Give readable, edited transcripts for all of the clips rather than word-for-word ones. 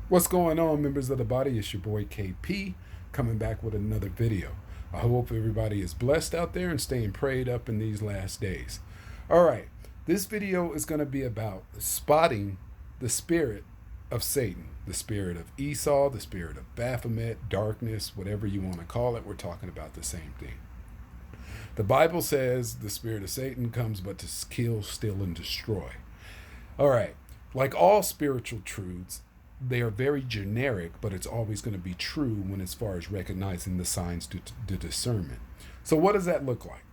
What's going on, members of the body? It's your boy KP coming back with another video. I hope everybody is blessed out there and staying prayed up in these last days. All right, this video is going to be about spotting the spirit of Satan, the spirit of Esau, the spirit of Baphomet, darkness, whatever you want to call it. We're talking about the same thing. The Bible says the spirit of Satan comes but to kill, steal, and destroy. All right, like all spiritual truths, they are very generic, but it's always going to be true when as far as recognizing the signs to discernment. So what does that look like?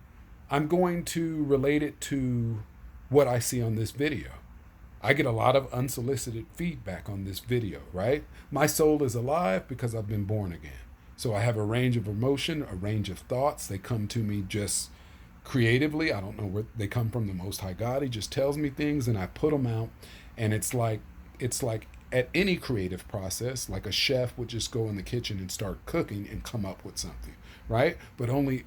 I'm going to relate it to what I see on this video. I get a lot of unsolicited feedback on this video, right? My soul is alive because I've been born again. So I have a range of emotion, a range of thoughts. They come to me just creatively. I don't know where they come from. The Most High God, He just tells me things and I put them out. And it's like at any creative process, like a chef would just go in the kitchen and start cooking and come up with something, right? But only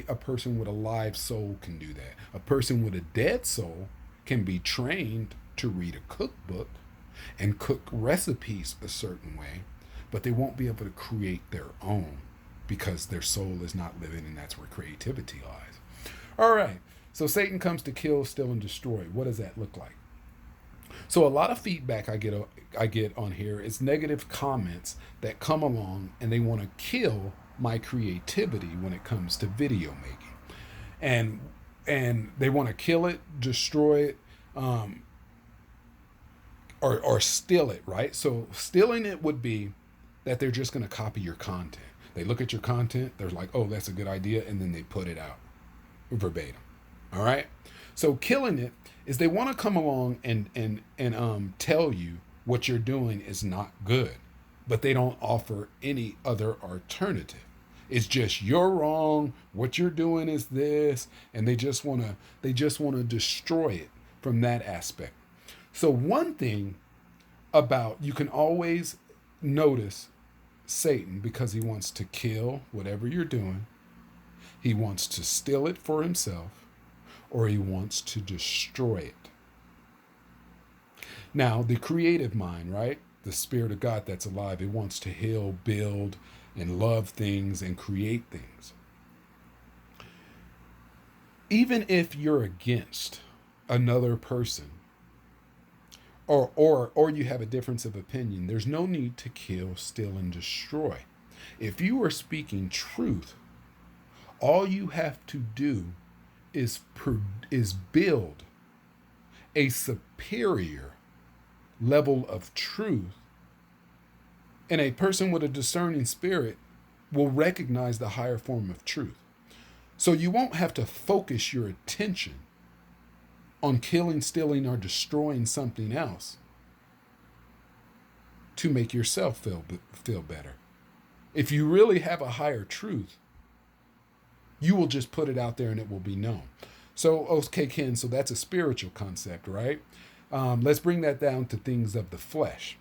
a person with a live soul can do that. A person with a dead soul can be trained to read a cookbook and cook recipes a certain way, but they won't be able to create their own because their soul is not living, and that's where creativity lies. All right, so Satan comes to kill, steal, and destroy. What does that look like? So a lot of feedback I get on here is negative comments that come along and they want to kill my creativity when it comes to video making, and they want to kill it, destroy it, or steal it. Right? So stealing it would be that they're just going to copy your content. They look at your content, they're like, oh, that's a good idea, and then they put it out verbatim. All right. So killing it is they want to come along and tell you what you're doing is not good, but they don't offer any other alternative. It's just you're wrong. What you're doing is this, and they just want to destroy it from that aspect. So one thing about you can always notice Satan because he wants to kill whatever you're doing. He wants to steal it for himself, or he wants to destroy it. Now, the creative mind, right? The Spirit of God that's alive, it wants to heal, build, and love things and create things. Even if you're against another person, or you have a difference of opinion, there's no need to kill, steal, and destroy. If you are speaking truth, all you have to do is build a superior level of truth, and a person with a discerning spirit will recognize the higher form of truth. So you won't have to focus your attention on killing, stealing, or destroying something else to make yourself feel better. If you really have a higher truth, you will just put it out there and it will be known. So, okay, Ken, so that's a spiritual concept, right? Let's bring that down to things of the flesh.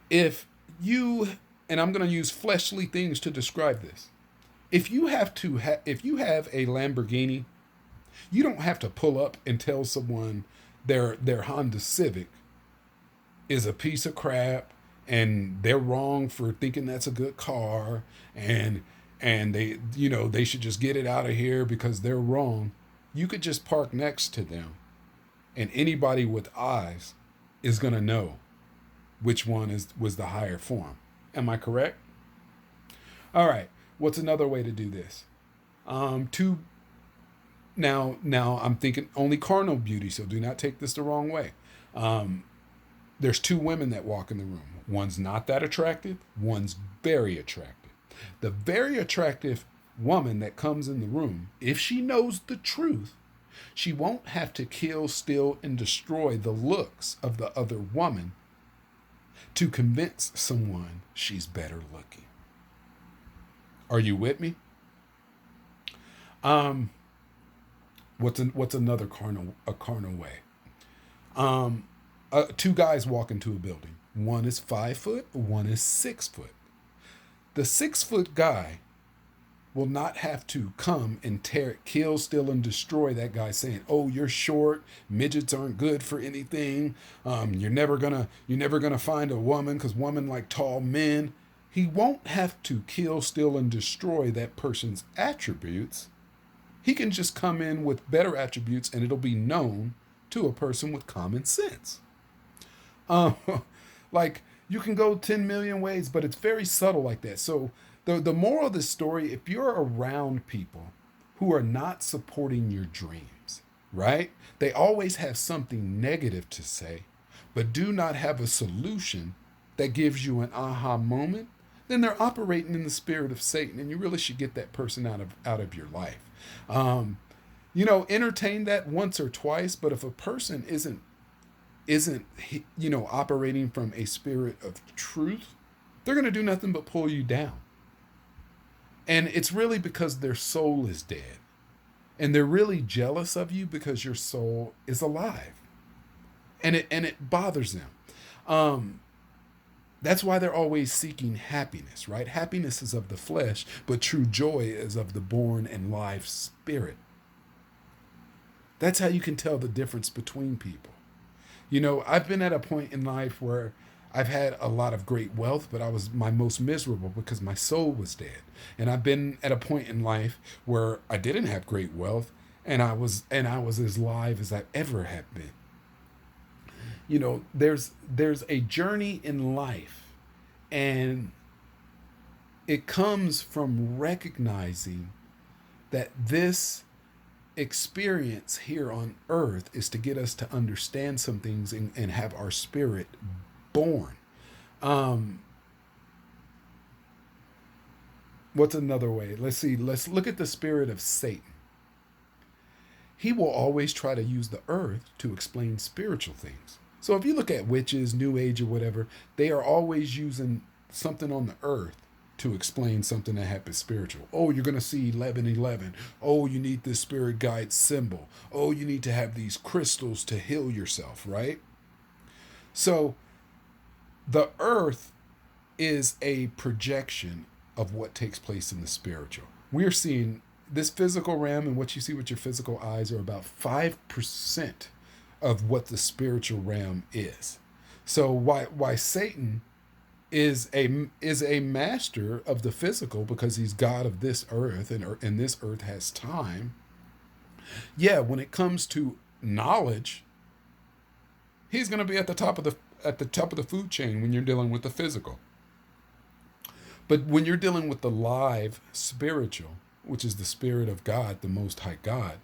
If you, and I'm going to use fleshly things to describe this. If you have a Lamborghini, you don't have to pull up and tell someone their Honda Civic is a piece of crap and they're wrong for thinking that's a good car, and they should just get it out of here because they're wrong. You could just park next to them, and anybody with eyes is going to know which one was the higher form. Am I correct? All right. What's another way to do this? Now I'm thinking only carnal beauty, so do not take this the wrong way. There's two women that walk in the room. One's not that attractive. One's very attractive. The very attractive woman that comes in the room, if she knows the truth, she won't have to kill, steal, and destroy the looks of the other woman to convince someone she's better looking. Are you with me? What's another carnal way? Two guys walk into a building. One is 5 foot, one is 6 foot. The 6 foot guy will not have to come and kill, steal, and destroy that guy saying, "Oh, you're short. Midgets aren't good for anything. You're never gonna find a woman because women like tall men." He won't have to kill, steal, and destroy that person's attributes. He can just come in with better attributes, and it'll be known to a person with common sense. Um, like you can go 10 million ways, but it's very subtle like that. So the moral of the story, if you're around people who are not supporting your dreams, right? They always have something negative to say, but do not have a solution that gives you an aha moment, then they're operating in the spirit of Satan, and you really should get that person out of your life. Um, Entertain that once or twice, but if a person isn't operating from a spirit of truth, they're going to do nothing but pull you down. And it's really because their soul is dead. And they're really jealous of you because your soul is alive. And it bothers them. That's why they're always seeking happiness, right? Happiness is of the flesh, but true joy is of the born and live spirit. That's how you can tell the difference between people. I've been at a point in life where I've had a lot of great wealth, but I was my most miserable because my soul was dead. And I've been at a point in life where I didn't have great wealth, and I was as live as I ever have been. There's a journey in life, and it comes from recognizing that this experience here on earth is to get us to understand some things and have our spirit born. What's another way? Let's see. Let's look at the spirit of Satan. He will always try to use the earth to explain spiritual things. So if you look at witches, New Age, or whatever, they are always using something on the earth to explain something that happens spiritual. Oh, you're going to see 1111. Oh, you need this spirit guide symbol. Oh, you need to have these crystals to heal yourself, right? So the earth is a projection of what takes place in the spiritual. We're seeing this physical realm, and what you see with your physical eyes are about 5% of what the spiritual realm is. So why Satan is a master of the physical, because he's God of this earth, and this earth has time. Yeah, when it comes to knowledge, he's going to be at the top of the food chain when you're dealing with the physical. But when you're dealing with the live spiritual, which is the spirit of God, the Most High God,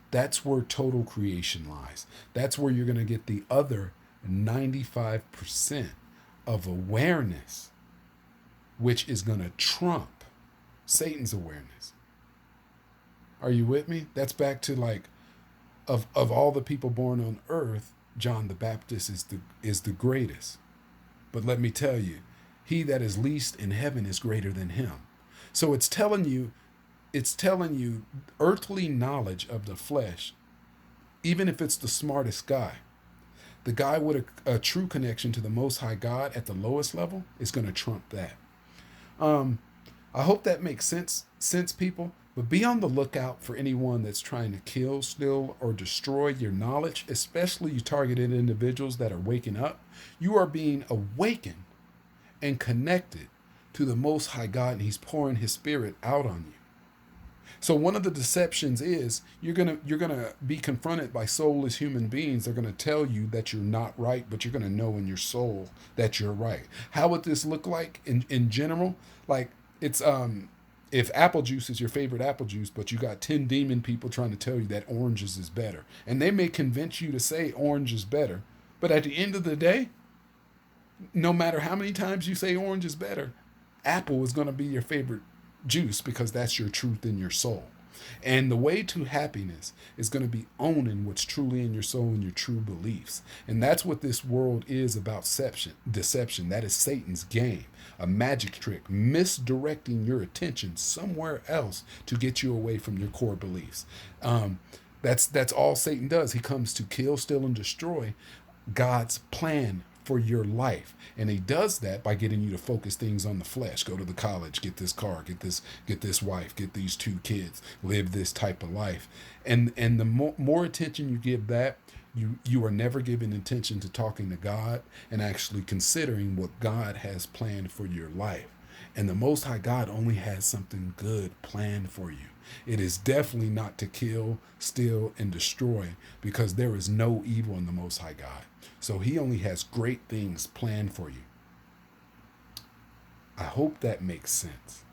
that's where total creation lies. That's where you're going to get the other 95% of awareness, which is going to trump Satan's awareness. Are you with me? That's back to of all the people born on earth, John the Baptist is the greatest. But let me tell you, he that is least in heaven is greater than him. So it's telling you earthly knowledge of the flesh, even if it's the smartest guy. The guy with a true connection to the Most High God at the lowest level is going to trump that. I hope that makes sense, people. But be on the lookout for anyone that's trying to kill, steal, or destroy your knowledge, especially you targeted individuals that are waking up. You are being awakened and connected to the Most High God, and he's pouring his spirit out on you. So one of the deceptions is you're gonna be confronted by soulless human beings. They're gonna tell you that you're not right, but you're gonna know in your soul that you're right. How would this look like in general? Like it's if apple juice is your favorite apple juice, but you got 10 demon people trying to tell you that oranges is better, and they may convince you to say orange is better, but at the end of the day, no matter how many times you say orange is better, apple is going to be your favorite juice because that's your truth in your soul. And the way to happiness is going to be owning what's truly in your soul and your true beliefs. And that's what this world is about, deception. That is Satan's game, a magic trick, misdirecting your attention somewhere else to get you away from your core beliefs. That's all Satan does. He comes to kill, steal, and destroy God's plan for your life. And he does that by getting you to focus things on the flesh. Go to the college, get this car, get this wife, get these 2 kids, live this type of life. And the more attention you give that, you are never giving attention to talking to God and actually considering what God has planned for your life. And the Most High God only has something good planned for you. It is definitely not to kill, steal, and destroy, because there is no evil in the Most High God. So he only has great things planned for you. I hope that makes sense.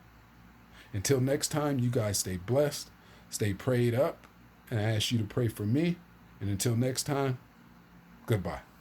Until next time, you guys stay blessed, stay prayed up, and I ask you to pray for me. And until next time, goodbye.